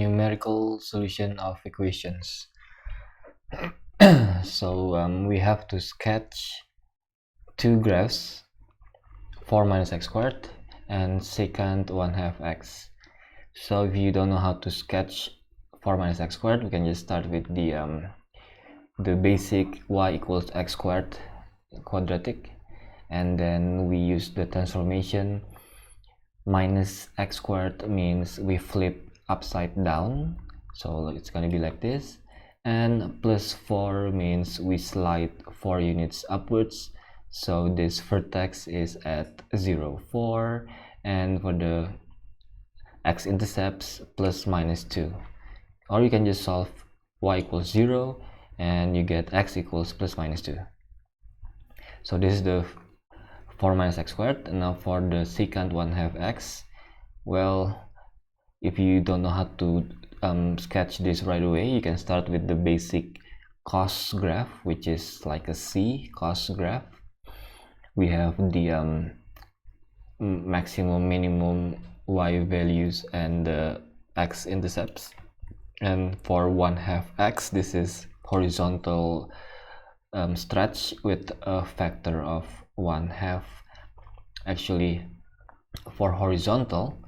numerical solution of equations. So we have to sketch two graphs, 4 minus x squared and secant 1/2 x. So if you don't know how to sketch 4 minus x squared, we can just start with the basic y equals x squared quadratic, and then we use the transformation. Minus x squared means we flip upside down, so it's going to be like this, and plus 4 means we slide 4 units upwards, so this vertex is at 0, 4, and for the x-intercepts plus minus 2. Or you can just solve y equals 0 and you get x equals plus minus 2. So this is the 4 minus x squared. And now for the secant 1/2 x, well, if you don't know how to sketch this right away, you can start with the basic cos graph, which is like a C cos graph. We have the maximum, minimum y values and the x-intercepts. And for 1/2 x, this is horizontal stretch with a factor of 1/2. Actually, for horizontal,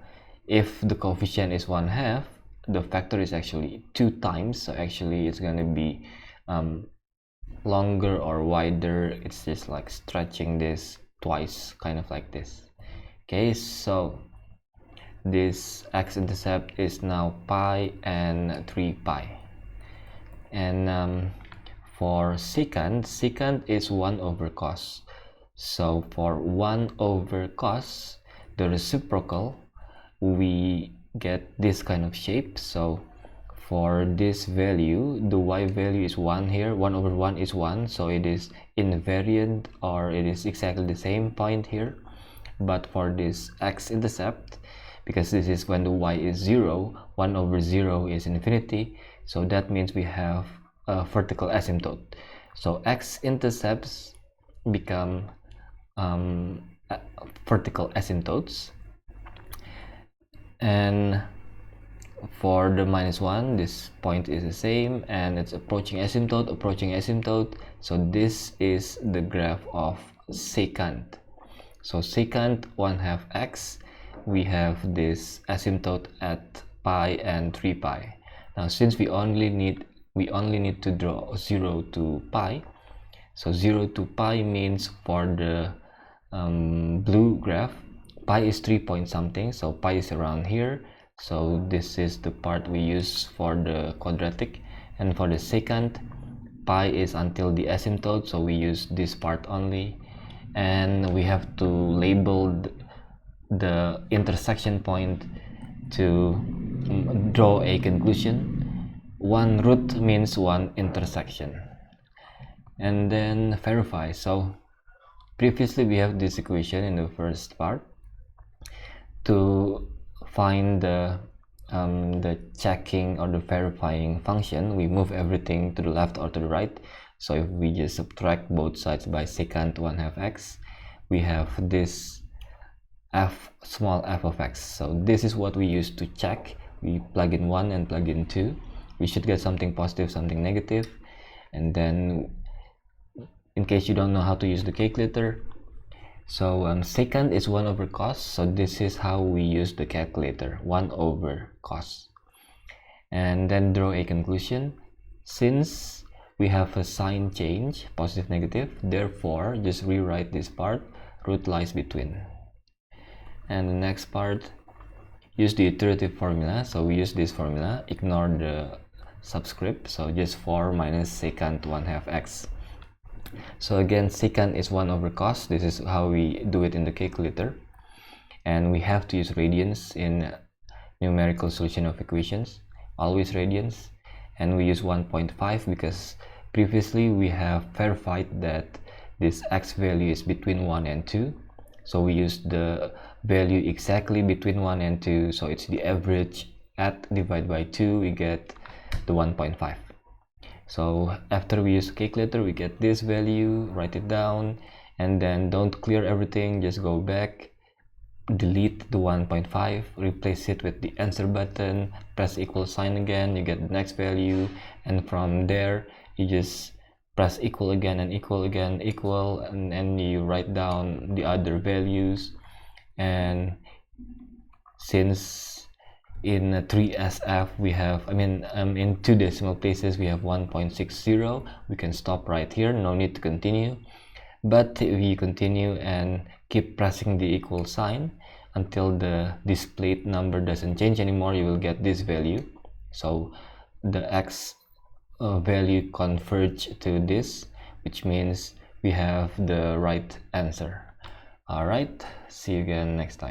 if the coefficient is 1/2, the factor is actually 2 times, so actually it's going to be longer or wider. It's just like stretching this twice, kind of like this. Okay, so this x-intercept is now pi and 3 pi. And for secant is 1 over cos. So for 1 over cos, the reciprocal, we get this kind of shape. So for this value, the y value is 1 here. 1 over 1 is 1, so it is invariant, or it is exactly the same point here. But for this x-intercept, because this is when the y is 0, 1 over 0 is infinity, so that means we have a vertical asymptote. So x-intercepts become vertical asymptotes. And for the minus 1, this point is the same, and it's approaching asymptote. So this is the graph of secant. So secant 1/2 x, we have this asymptote at pi and 3 pi. Now since we only need to draw 0 to pi, so 0 to pi means for the blue graph, pi is 3 point something, so pi is around here. So this is the part we use for the quadratic. And for the secant, pi is until the asymptote, so we use this part only. And we have to label the intersection point to draw a conclusion. 1 root means 1 intersection. And then verify. So previously we have this equation in the first part. To find the checking or the verifying function, we move everything to the left or to the right. So if we just subtract both sides by secant 1/2 x, we have this small f of x. So this is what we use to check. We plug in 1 and plug in 2. We should get something positive, something negative. And then, in case you don't know how to use the calculator, so secant is 1 over cos, so this is how we use the calculator, 1 over cos. And then draw a conclusion. Since we have a sign change, positive, negative, therefore just rewrite this part, root lies between. And the next part, use the iterative formula. So we use this formula, ignore the subscript, so just 4 minus secant 1/2 x. So again, secant is 1 over cos. This is how we do it in the calculator. And we have to use radians in numerical solution of equations, always radians. And we use 1.5 because previously we have verified that this x value is between 1 and 2. So we use the value exactly between 1 and 2. So it's the average at divided by 2, we get the 1.5. So after we use calculator, we get this value, write it down, and then don't clear everything, just go back delete the 1.5, replace it with the answer button, press equal sign again, you get the next value, and from there you just press equal again and equal again, equal, and then you write down the other values. And since in 3SF we have, in 2 decimal places we have 1.60, we can stop right here, no need to continue. But if you continue and keep pressing the equal sign until the displayed number doesn't change anymore, you will get this value. So the x value converge to this, which means we have the right answer. Alright, see you again next time.